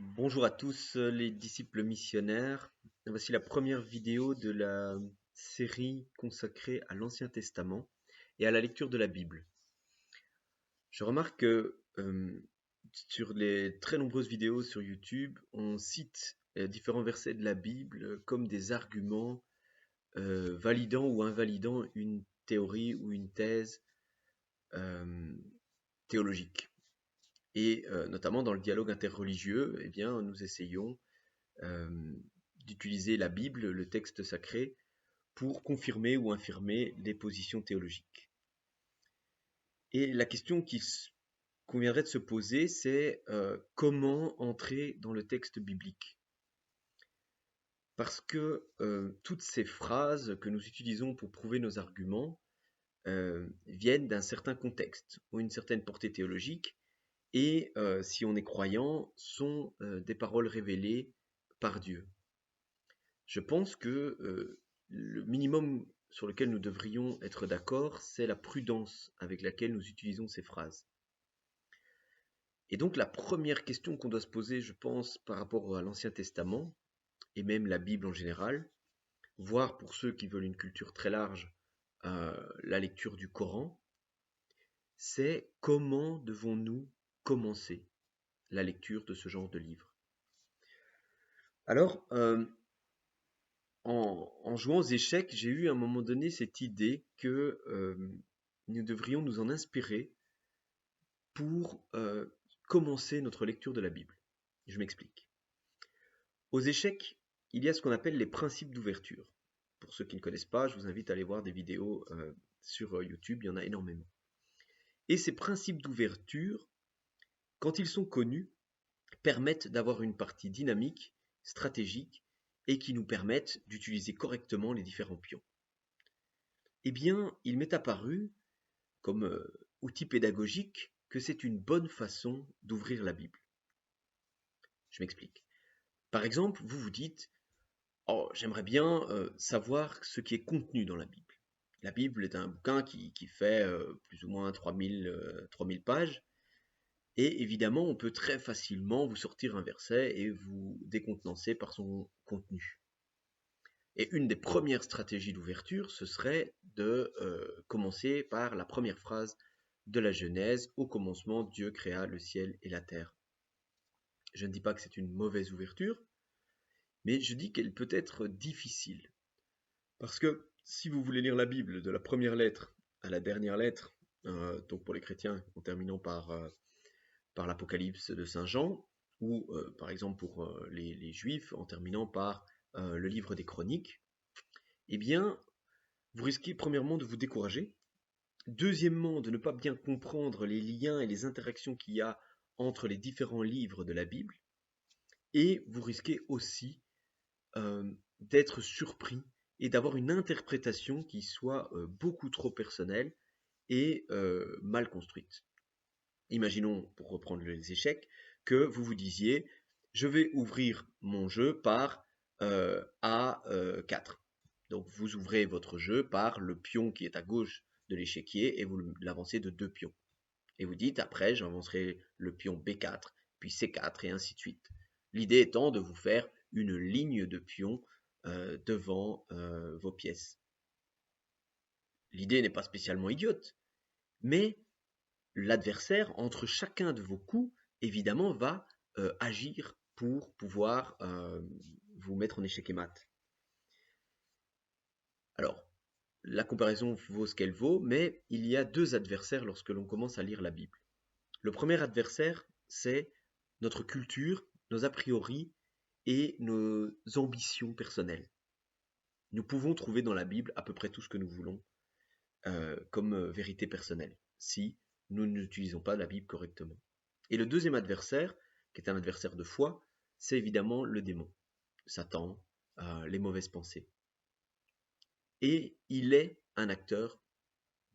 Bonjour à tous les disciples missionnaires. Voici la première vidéo de la série consacrée à l'Ancien Testament et à la lecture de la Bible. Je remarque que sur les très nombreuses vidéos sur YouTube, on cite différents versets de la Bible comme des arguments validant ou invalidant une théorie ou une thèse euh, théologique. Et notamment dans le dialogue interreligieux, eh bien, nous essayons euh, d'utiliser la Bible, le texte sacré, pour confirmer ou infirmer les positions théologiques. Et la question qu'il conviendrait de se poser, c'est comment entrer dans le texte biblique. Parce que toutes ces phrases que nous utilisons pour prouver nos arguments viennent d'un certain contexte ou une certaine portée théologique, et si on est croyant, sont des paroles révélées par Dieu. Je pense que le minimum sur lequel nous devrions être d'accord, c'est la prudence avec laquelle nous utilisons ces phrases. Et donc la première question qu'on doit se poser, je pense, par rapport à l'Ancien Testament, et même la Bible en général, voire pour ceux qui veulent une culture très large, la lecture du Coran, c'est comment devons-nous commencer la lecture de ce genre de livre. Alors, en jouant aux échecs, j'ai eu à un moment donné cette idée que nous devrions nous en inspirer pour commencer notre lecture de la Bible. Je m'explique. Aux échecs, il y a ce qu'on appelle les principes d'ouverture. Pour ceux qui ne connaissent pas, je vous invite à aller voir des vidéos sur YouTube, il y en a énormément. Et ces principes d'ouverture, quand ils sont connus, permettent d'avoir une partie dynamique, stratégique, et qui nous permettent d'utiliser correctement les différents pions. Eh bien, il m'est apparu, comme outil pédagogique, que c'est une bonne façon d'ouvrir la Bible. Je m'explique. Par exemple, vous vous dites, oh, j'aimerais bien savoir ce qui est contenu dans la Bible. La Bible est un bouquin qui fait plus ou moins 3000 pages, et évidemment, on peut très facilement vous sortir un verset et vous décontenancer par son contenu. Et une des premières stratégies d'ouverture, ce serait de commencer par la première phrase de la Genèse. Au commencement, Dieu créa le ciel et la terre. Je ne dis pas que c'est une mauvaise ouverture, mais je dis qu'elle peut être difficile. Parce que si vous voulez lire la Bible de la première lettre à la dernière lettre, donc pour les chrétiens en terminant par l'Apocalypse de Saint Jean, ou par exemple pour les Juifs en terminant par le livre des Chroniques, eh bien, vous risquez premièrement de vous décourager, deuxièmement de ne pas bien comprendre les liens et les interactions qu'il y a entre les différents livres de la Bible, et vous risquez aussi d'être surpris et d'avoir une interprétation qui soit beaucoup trop personnelle et mal construite. Imaginons, pour reprendre les échecs, que vous vous disiez je vais ouvrir mon jeu par A4. Donc vous ouvrez votre jeu par le pion qui est à gauche de l'échiquier et vous l'avancez de 2 pions. Et vous dites après j'avancerai le pion B4, puis C4 et ainsi de suite. L'idée étant de vous faire une ligne de pions devant vos pièces. L'idée n'est pas spécialement idiote, mais l'adversaire, entre chacun de vos coups, évidemment, va agir pour pouvoir vous mettre en échec et mat. Alors, la comparaison vaut ce qu'elle vaut, mais il y a deux adversaires lorsque l'on commence à lire la Bible. Le premier adversaire, c'est notre culture, nos a priori et nos ambitions personnelles. Nous pouvons trouver dans la Bible à peu près tout ce que nous voulons comme vérité personnelle, si nous n'utilisons pas la Bible correctement. Et le deuxième adversaire, qui est un adversaire de foi, c'est évidemment le démon, Satan, les mauvaises pensées. Et il est un acteur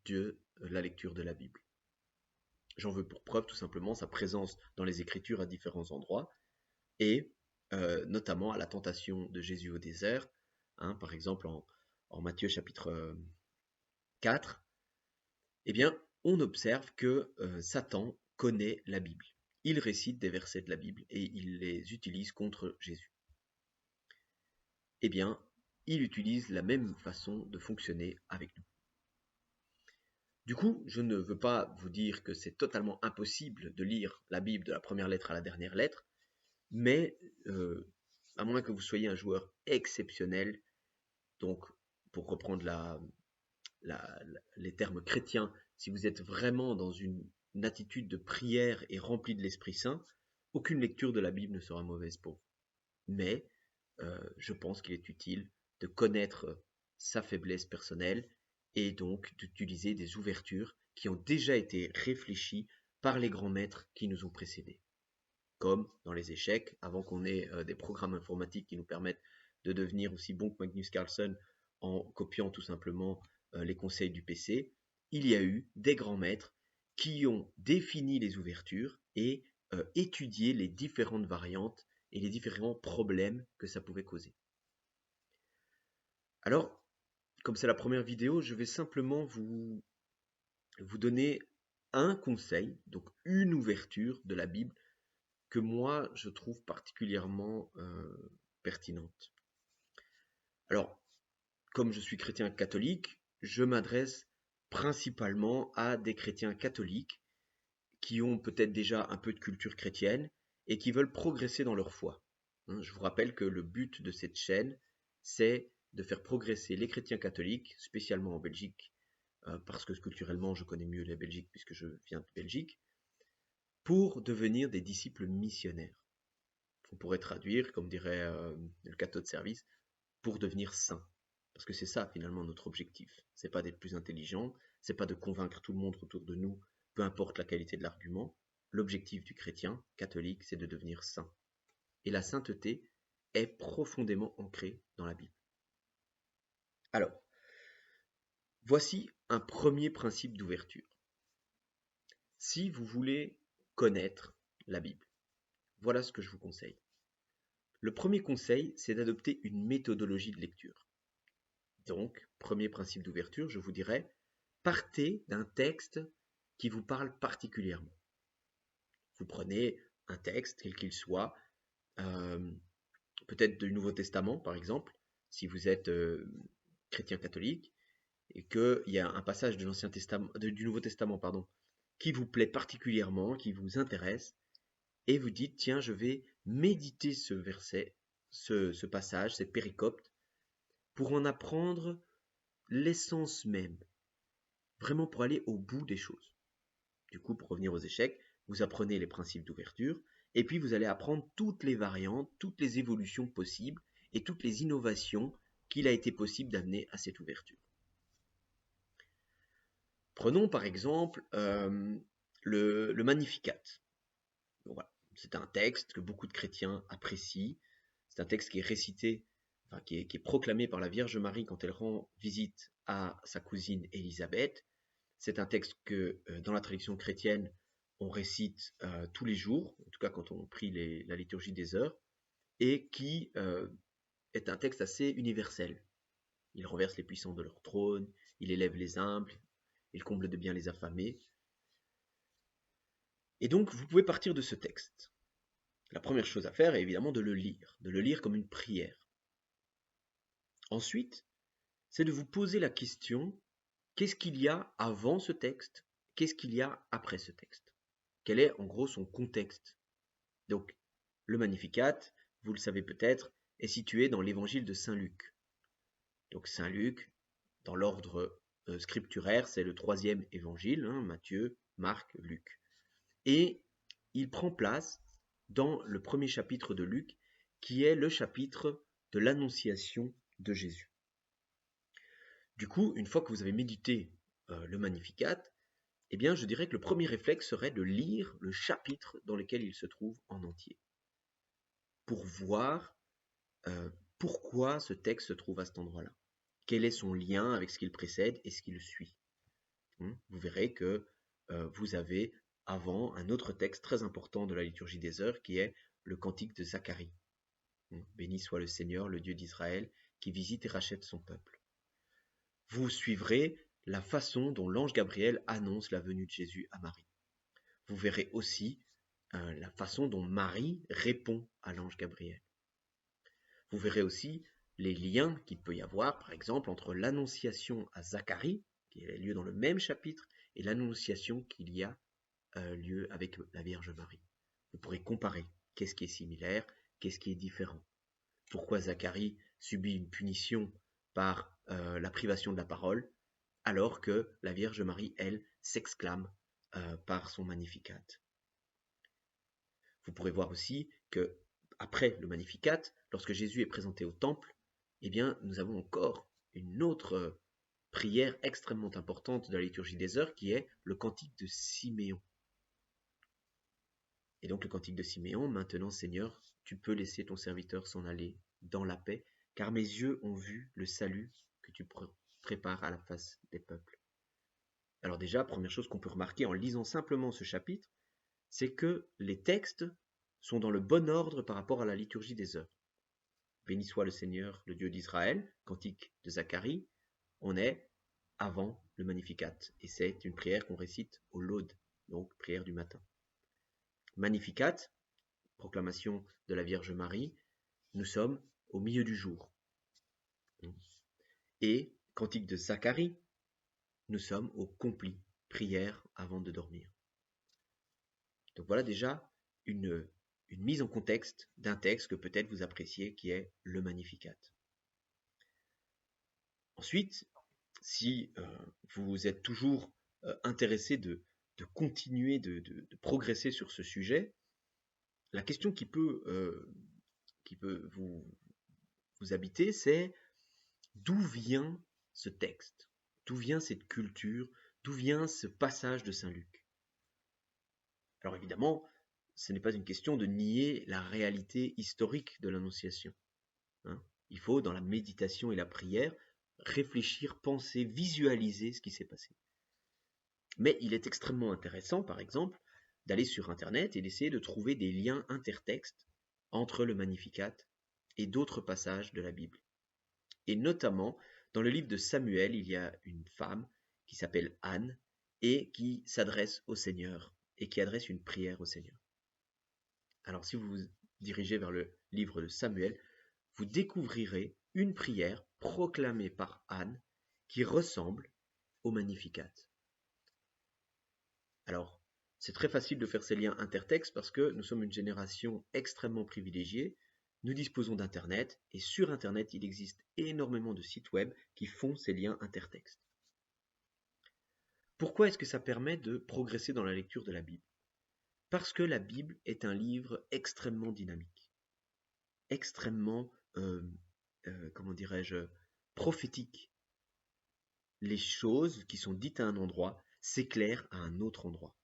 de la lecture de la Bible. J'en veux pour preuve tout simplement sa présence dans les Écritures à différents endroits, et notamment à la tentation de Jésus au désert, par exemple en Matthieu chapitre 4, eh bien, on observe que Satan connaît la Bible. il récite des versets de la Bible et il les utilise contre Jésus. Eh bien, il utilise la même façon de fonctionner avec nous. Du coup, je ne veux pas vous dire que c'est totalement impossible de lire la Bible de la première lettre à la dernière lettre, mais à moins que vous soyez un joueur exceptionnel, donc pour reprendre les termes chrétiens, si vous êtes vraiment dans une attitude de prière et rempli de l'Esprit Saint, aucune lecture de la Bible ne sera mauvaise pour vous. Mais je pense qu'il est utile de connaître sa faiblesse personnelle et donc d'utiliser des ouvertures qui ont déjà été réfléchies par les grands maîtres qui nous ont précédés. Comme dans les échecs, avant qu'on ait des programmes informatiques qui nous permettent de devenir aussi bons que Magnus Carlsen en copiant tout simplement les conseils du PC, il y a eu des grands maîtres qui ont défini les ouvertures et étudié les différentes variantes et les différents problèmes que ça pouvait causer. Alors, comme c'est la première vidéo, je vais simplement vous donner un conseil, donc une ouverture de la Bible que moi je trouve particulièrement pertinente. Alors, comme je suis chrétien catholique, je m'adresse principalement à des chrétiens catholiques qui ont peut-être déjà un peu de culture chrétienne et qui veulent progresser dans leur foi. Je vous rappelle que le but de cette chaîne, c'est de faire progresser les chrétiens catholiques, spécialement en Belgique, parce que culturellement je connais mieux la Belgique puisque je viens de Belgique, pour devenir des disciples missionnaires. On pourrait traduire, comme dirait le catho de service, pour devenir saint. Parce que c'est ça finalement notre objectif. C'est pas d'être plus intelligent, c'est pas de convaincre tout le monde autour de nous, peu importe la qualité de l'argument. L'objectif du chrétien catholique, c'est de devenir saint. Et la sainteté est profondément ancrée dans la Bible. Alors, voici un premier principe d'ouverture. Si vous voulez connaître la Bible, voilà ce que je vous conseille. Le premier conseil, c'est d'adopter une méthodologie de lecture. Donc, premier principe d'ouverture, je vous dirais, partez d'un texte qui vous parle particulièrement. Vous prenez un texte, quel qu'il soit, peut-être du Nouveau Testament, par exemple, si vous êtes chrétien catholique, et qu'il y a un passage de l'Ancien Testament, du Nouveau Testament, pardon, qui vous plaît particulièrement, qui vous intéresse, et vous dites, tiens, je vais méditer ce verset, ce passage, cette péricope, pour en apprendre l'essence même, vraiment pour aller au bout des choses. Du coup, pour revenir aux échecs, vous apprenez les principes d'ouverture, et puis vous allez apprendre toutes les variantes, toutes les évolutions possibles, et toutes les innovations qu'il a été possible d'amener à cette ouverture. Prenons par exemple le Magnificat. Donc, voilà. C'est un texte que beaucoup de chrétiens apprécient. C'est un texte qui est récité, enfin, qui est proclamé par la Vierge Marie quand elle rend visite à sa cousine Élisabeth. C'est un texte que, dans la tradition chrétienne, on récite tous les jours, en tout cas quand on prie la liturgie des heures, et qui est un texte assez universel. Il renverse les puissants de leur trône, il élève les humbles, il comble de bien les affamés. Et donc, vous pouvez partir de ce texte. La première chose à faire est évidemment de le lire comme une prière. Ensuite, c'est de vous poser la question, qu'est-ce qu'il y a avant ce texte? Qu'est-ce qu'il y a après ce texte? Quel est en gros son contexte? Donc, le Magnificat, vous le savez peut-être, est situé dans l'évangile de Saint Luc. Donc Saint Luc, dans l'ordre scripturaire, c'est le troisième évangile, Matthieu, Marc, Luc. Et il prend place dans le premier chapitre de Luc, qui est le chapitre de l'Annonciation de Jésus. Du coup, une fois que vous avez médité le Magnificat, eh bien, je dirais que le premier réflexe serait de lire le chapitre dans lequel il se trouve en entier, pour voir pourquoi ce texte se trouve à cet endroit-là. Quel est son lien avec ce qu'il précède et ce qui le suit. Vous verrez que vous avez avant un autre texte très important de la liturgie des heures qui est le cantique de Zacharie. Béni soit le Seigneur, le Dieu d'Israël, qui visite et rachète son peuple. Vous suivrez la façon dont l'ange Gabriel annonce la venue de Jésus à Marie. Vous verrez aussi la façon dont Marie répond à l'ange Gabriel. Vous verrez aussi les liens qu'il peut y avoir, par exemple, entre l'annonciation à Zacharie, qui a lieu dans le même chapitre, et l'annonciation qu'il y a lieu avec la Vierge Marie. Vous pourrez comparer qu'est-ce qui est similaire, qu'est-ce qui est différent. Pourquoi Zacharie subit une punition par la privation de la parole, alors que la Vierge Marie, elle, s'exclame par son Magnificat. Vous pourrez voir aussi que après le Magnificat, lorsque Jésus est présenté au temple, eh bien, nous avons encore une autre prière extrêmement importante de la liturgie des heures, qui est le cantique de Siméon. Et donc le cantique de Siméon, maintenant Seigneur, tu peux laisser ton serviteur s'en aller dans la paix, car mes yeux ont vu le salut que tu prépares à la face des peuples. Alors déjà, première chose qu'on peut remarquer en lisant simplement ce chapitre, c'est que les textes sont dans le bon ordre par rapport à la liturgie des heures. Béni soit le Seigneur, le Dieu d'Israël, cantique de Zacharie, on est avant le Magnificat, et c'est une prière qu'on récite au laude, donc prière du matin. Magnificat, proclamation de la Vierge Marie, nous sommes au milieu du jour. Et cantique de Zacharie, nous sommes au compli, prière avant de dormir. Donc voilà déjà une mise en contexte d'un texte que peut-être vous appréciez, qui est le Magnificat. Ensuite, si vous êtes toujours intéressé de continuer de progresser sur ce sujet, la question qui peut vous habiter, c'est d'où vient ce texte? D'où vient cette culture? D'où vient ce passage de Saint Luc? Alors évidemment, ce n'est pas une question de nier la réalité historique de l'Annonciation. Il faut, dans la méditation et la prière, réfléchir, penser, visualiser ce qui s'est passé. Mais il est extrêmement intéressant, par exemple, d'aller sur Internet et d'essayer de trouver des liens intertextes entre le Magnificat et d'autres passages de la Bible. Et notamment, dans le livre de Samuel, il y a une femme qui s'appelle Anne et qui s'adresse au Seigneur et qui adresse une prière au Seigneur. Alors, si vous vous dirigez vers le livre de Samuel, vous découvrirez une prière proclamée par Anne qui ressemble au Magnificat. Alors, c'est très facile de faire ces liens intertextes parce que nous sommes une génération extrêmement privilégiée. Nous disposons d'Internet et sur Internet, il existe énormément de sites web qui font ces liens intertextes. Pourquoi est-ce que ça permet de progresser dans la lecture de la Bible? Parce que la Bible est un livre extrêmement dynamique, extrêmement, comment dirais-je, prophétique. Les choses qui sont dites à un endroit s'éclairent à un autre endroit.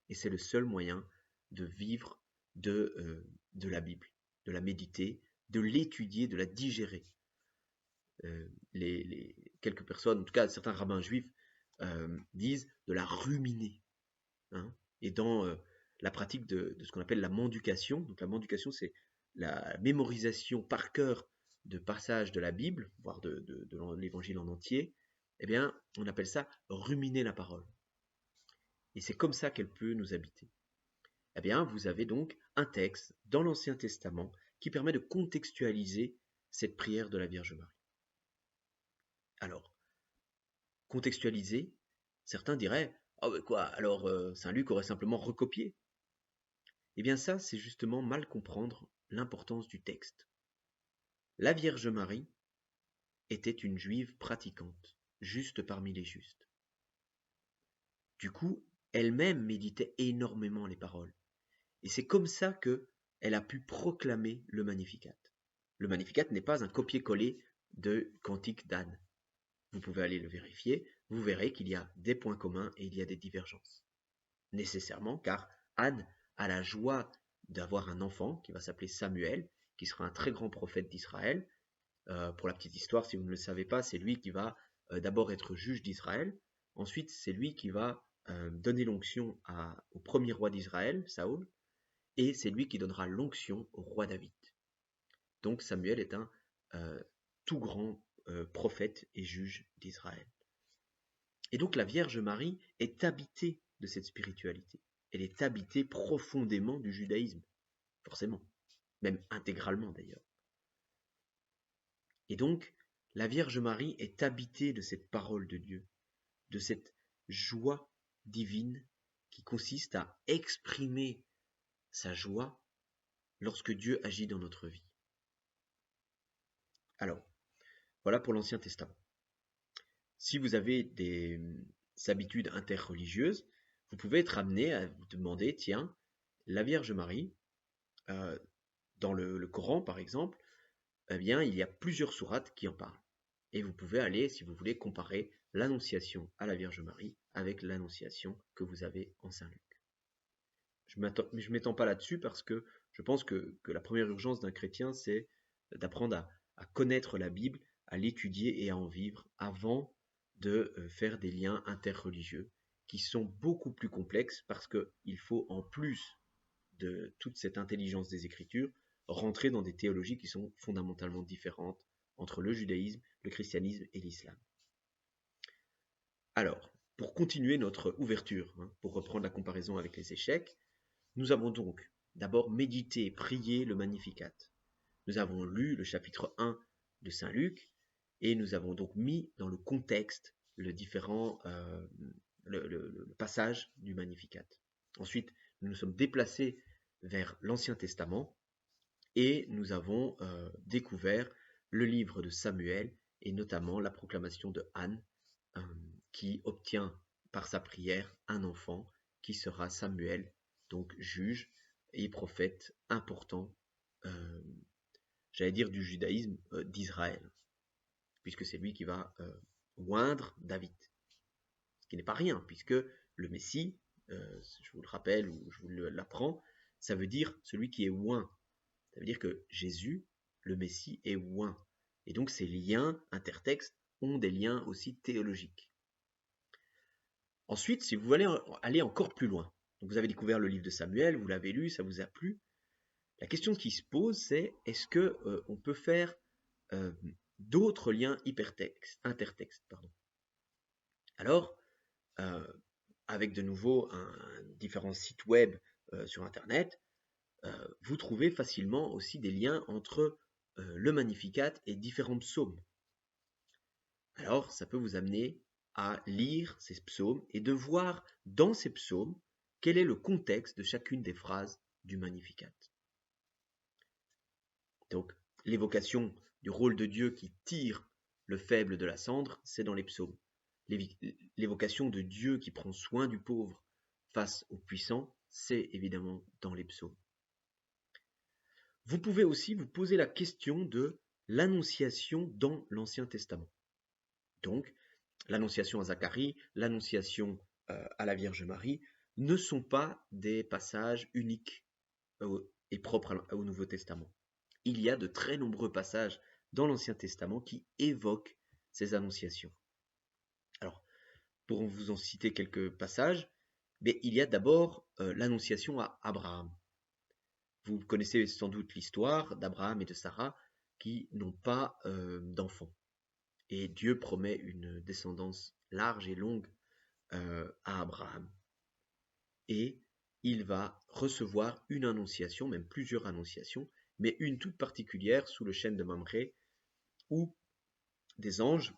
Et c'est le seul moyen de vivre de la Bible, de la méditer, de l'étudier, de la digérer. Quelques personnes, en tout cas certains rabbins juifs, disent de la ruminer. Et dans la pratique de ce qu'on appelle la mendication, donc la mendication c'est la mémorisation par cœur de passages de la Bible, voire de l'évangile en entier, eh bien on appelle ça ruminer la parole. Et c'est comme ça qu'elle peut nous habiter. Eh bien, vous avez donc un texte dans l'Ancien Testament qui permet de contextualiser cette prière de la Vierge Marie. Alors, contextualiser, certains diraient « Ah ben quoi, alors Saint Luc aurait simplement recopié ?» Eh bien ça, c'est justement mal comprendre l'importance du texte. La Vierge Marie était une juive pratiquante, juste parmi les justes. Du coup, elle-même méditait énormément les paroles. Et c'est comme ça qu'elle a pu proclamer le Magnificat. Le Magnificat n'est pas un copier-coller de Cantique d'Anne. Vous pouvez aller le vérifier, vous verrez qu'il y a des points communs et il y a des divergences. Nécessairement, car Anne a la joie d'avoir un enfant qui va s'appeler Samuel, qui sera un très grand prophète d'Israël. Pour la petite histoire, si vous ne le savez pas, c'est lui qui va d'abord être juge d'Israël. Ensuite, c'est lui qui va donner l'onction au premier roi d'Israël, Saül, et c'est lui qui donnera l'onction au roi David. Donc Samuel est un tout grand prophète et juge d'Israël. Et donc la Vierge Marie est habitée de cette spiritualité. elle est habitée profondément du judaïsme, forcément, même intégralement d'ailleurs. Et donc, la Vierge Marie est habitée de cette parole de Dieu, de cette joie divine qui consiste à exprimer sa joie lorsque Dieu agit dans notre vie. Alors, voilà pour l'Ancien Testament. Si vous avez des habitudes interreligieuses, vous pouvez être amené à vous demander, tiens, la Vierge Marie, dans le Coran par exemple, eh bien, il y a plusieurs sourates qui en parlent. Et vous pouvez aller, si vous voulez, comparer l'Annonciation à la Vierge Marie avec l'Annonciation que vous avez en Saint Luc. Je ne m'étends pas là-dessus parce que je pense que la première urgence d'un chrétien, c'est d'apprendre à connaître la Bible, à l'étudier et à en vivre avant de faire des liens interreligieux qui sont beaucoup plus complexes parce qu'il faut, en plus de toute cette intelligence des Écritures, rentrer dans des théologies qui sont fondamentalement différentes entre le judaïsme, le christianisme et l'islam. Alors, pour continuer notre ouverture, pour reprendre la comparaison avec les échecs, nous avons donc d'abord médité et prié le Magnificat. Nous avons lu le chapitre 1 de Saint Luc et nous avons donc mis dans le contexte le passage du Magnificat. Ensuite, nous nous sommes déplacés vers l'Ancien Testament et nous avons découvert le livre de Samuel et notamment la proclamation de Anne qui obtient par sa prière un enfant qui sera Samuel, donc juge et prophète important, j'allais dire du judaïsme d'Israël, puisque c'est lui qui va oindre David. Ce qui n'est pas rien, puisque le Messie, je vous le rappelle ou je vous l'apprends, ça veut dire celui qui est oint. Ça veut dire que Jésus, le Messie, est oint. Et donc ces liens intertextes ont des liens aussi théologiques. Ensuite, si vous voulez aller encore plus loin, donc vous avez découvert le livre de Samuel, vous l'avez lu, ça vous a plu. La question qui se pose, c'est est-ce que on peut faire d'autres liens intertextes, pardon. Alors, avec de nouveau différents sites web sur Internet, vous trouvez facilement aussi des liens entre le Magnificat et différents psaumes. Alors, ça peut vous amener à lire ces psaumes et de voir dans ces psaumes quel est le contexte de chacune des phrases du Magnificat. Donc, l'évocation du rôle de Dieu qui tire le faible de la cendre, c'est dans les psaumes. L'évocation de Dieu qui prend soin du pauvre face aux puissants, c'est évidemment dans les psaumes. Vous pouvez aussi vous poser la question de l'annonciation dans l'Ancien Testament. Donc, l'annonciation à Zacharie, l'annonciation à la Vierge Marie ne sont pas des passages uniques et propres au Nouveau Testament. Il y a de très nombreux passages dans l'Ancien Testament qui évoquent ces annonciations. Alors, pour vous en citer quelques passages, mais il y a d'abord l'annonciation à Abraham. Vous connaissez sans doute l'histoire d'Abraham et de Sarah qui n'ont pas d'enfants. Et Dieu promet une descendance large et longue à Abraham. Et il va recevoir une annonciation, même plusieurs annonciations, mais une toute particulière sous le chêne de Mamré, où des anges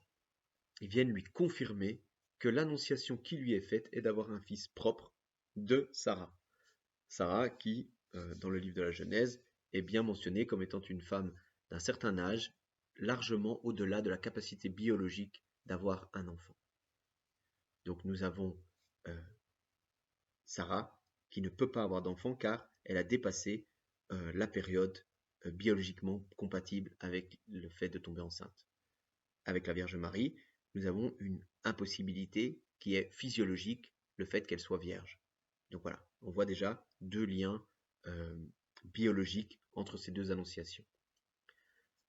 viennent lui confirmer que l'annonciation qui lui est faite est d'avoir un fils propre de Sarah. Sarah qui, dans le livre de la Genèse, est bien mentionnée comme étant une femme d'un certain âge, largement au-delà de la capacité biologique d'avoir un enfant. Donc nous avons Sarah qui ne peut pas avoir d'enfant car elle a dépassé la période biologiquement compatible avec le fait de tomber enceinte. Avec la Vierge Marie, nous avons une impossibilité qui est physiologique, le fait qu'elle soit vierge. Donc voilà, on voit déjà deux liens biologiques entre ces deux annonciations.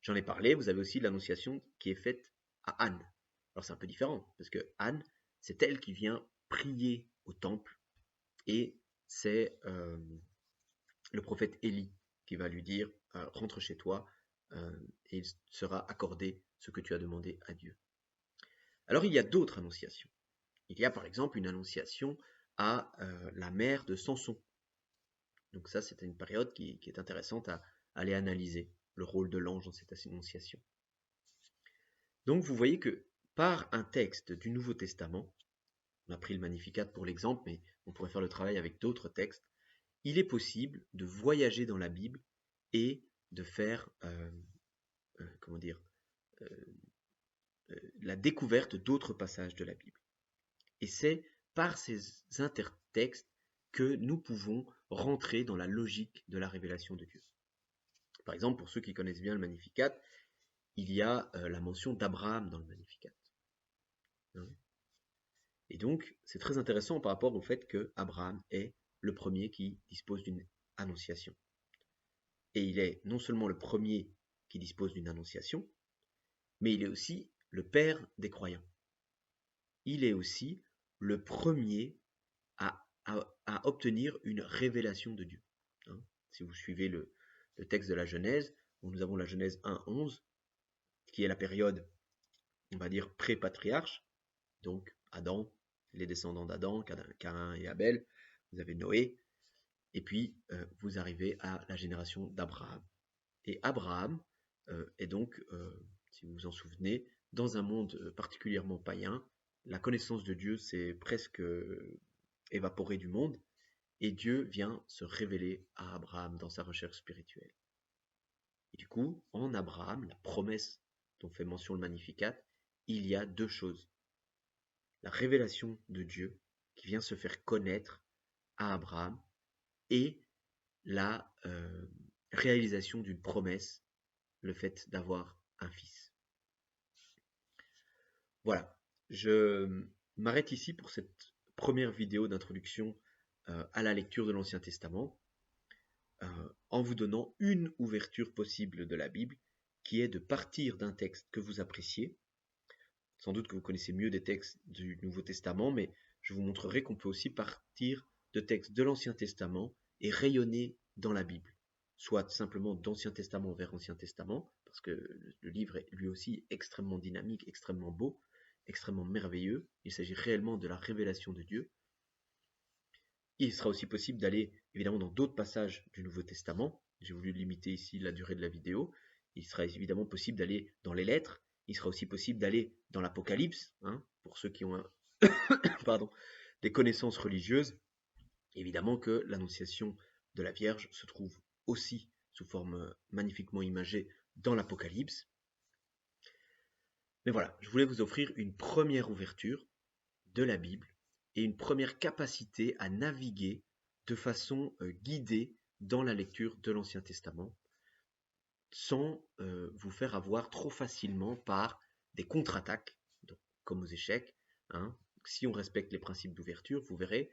J'en ai parlé, vous avez aussi l'annonciation qui est faite à Anne. Alors c'est un peu différent, parce que Anne, c'est elle qui vient prier au temple, et c'est le prophète Élie qui va lui dire « rentre chez toi, et il sera accordé ce que tu as demandé à Dieu ». Alors il y a d'autres annonciations. Il y a par exemple une annonciation à la mère de Samson. Donc ça, c'est une période qui est intéressante à aller analyser, le rôle de l'ange dans cette annonciation. Donc vous voyez que par un texte du Nouveau Testament, on a pris le Magnificat pour l'exemple, mais on pourrait faire le travail avec d'autres textes, il est possible de voyager dans la Bible et de faire, comment dire, la découverte d'autres passages de la Bible. Et c'est par ces intertextes que nous pouvons rentrer dans la logique de la révélation de Dieu. Par exemple, pour ceux qui connaissent bien le Magnificat, il y a la mention d'Abraham dans le Magnificat. Et donc, c'est très intéressant par rapport au fait que Abraham est le premier qui dispose d'une annonciation. Et il est non seulement le premier qui dispose d'une annonciation, mais il est aussi le père des croyants. Il est aussi le premier à obtenir une révélation de Dieu. Si vous suivez le texte de la Genèse, où nous avons la Genèse 1:11, qui est la période, on va dire, pré-patriarche, donc Adam, les descendants d'Adam, Caïn et Abel, vous avez Noé, et puis vous arrivez à la génération d'Abraham. Et Abraham est donc, si vous vous en souvenez, dans un monde particulièrement païen, la connaissance de Dieu s'est presque évaporée du monde, et Dieu vient se révéler à Abraham dans sa recherche spirituelle. Et du coup, en Abraham, la promesse dont fait mention le Magnificat, il y a deux choses. La révélation de Dieu qui vient se faire connaître à Abraham et la réalisation d'une promesse, le fait d'avoir un fils. Voilà, je m'arrête ici pour cette première vidéo d'introduction à la lecture de l'Ancien Testament, en vous donnant une ouverture possible de la Bible, qui est de partir d'un texte que vous appréciez. Sans doute que vous connaissez mieux des textes du Nouveau Testament, mais je vous montrerai qu'on peut aussi partir de textes de l'Ancien Testament et rayonner dans la Bible. Soit simplement d'Ancien Testament vers Ancien Testament, parce que le livre est lui aussi extrêmement dynamique, extrêmement beau, extrêmement merveilleux. Il s'agit réellement de la révélation de Dieu. Il sera aussi possible d'aller évidemment dans d'autres passages du Nouveau Testament. J'ai voulu limiter ici la durée de la vidéo. Il sera évidemment possible d'aller dans les lettres. Il sera aussi possible d'aller dans l'Apocalypse, pour ceux qui ont des connaissances religieuses. Évidemment que l'annonciation de la Vierge se trouve aussi sous forme magnifiquement imagée dans l'Apocalypse. Mais voilà, je voulais vous offrir une première ouverture de la Bible et une première capacité à naviguer de façon guidée dans la lecture de l'Ancien Testament, sans vous faire avoir trop facilement par des contre-attaques, comme aux échecs. Si on respecte les principes d'ouverture, vous verrez,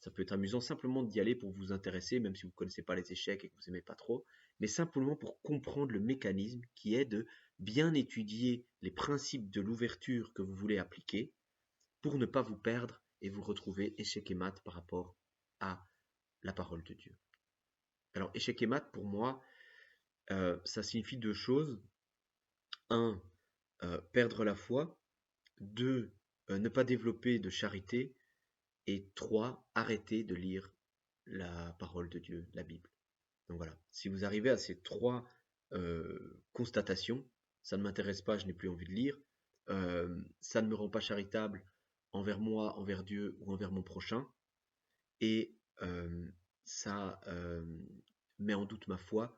ça peut être amusant simplement d'y aller pour vous intéresser, même si vous ne connaissez pas les échecs et que vous n'aimez pas trop, mais simplement pour comprendre le mécanisme qui est de bien étudier les principes de l'ouverture que vous voulez appliquer, pour ne pas vous perdre et vous retrouver échec et mat par rapport à la parole de Dieu. Alors, échec et mat, pour moi, ça signifie deux choses. 1, perdre la foi. 2, ne pas développer de charité. Et 3, arrêter de lire la parole de Dieu, la Bible. Donc voilà, si vous arrivez à ces trois constatations, ça ne m'intéresse pas, je n'ai plus envie de lire, ça ne me rend pas charitable envers moi, envers Dieu ou envers mon prochain, et ça met en doute ma foi,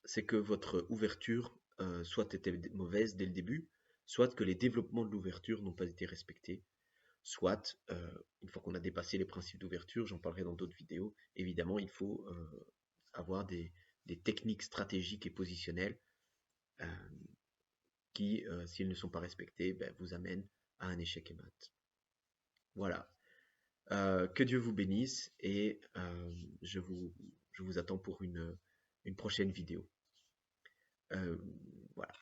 c'est que votre ouverture soit était mauvaise dès le début, soit que les développements de l'ouverture n'ont pas été respectés, soit, une fois qu'on a dépassé les principes d'ouverture, j'en parlerai dans d'autres vidéos, évidemment il faut avoir des techniques stratégiques et positionnelles qui, s'ils ne sont pas respectés, vous amènent à un échec et mat. Voilà. Que Dieu vous bénisse et je vous attends pour une prochaine vidéo. Voilà.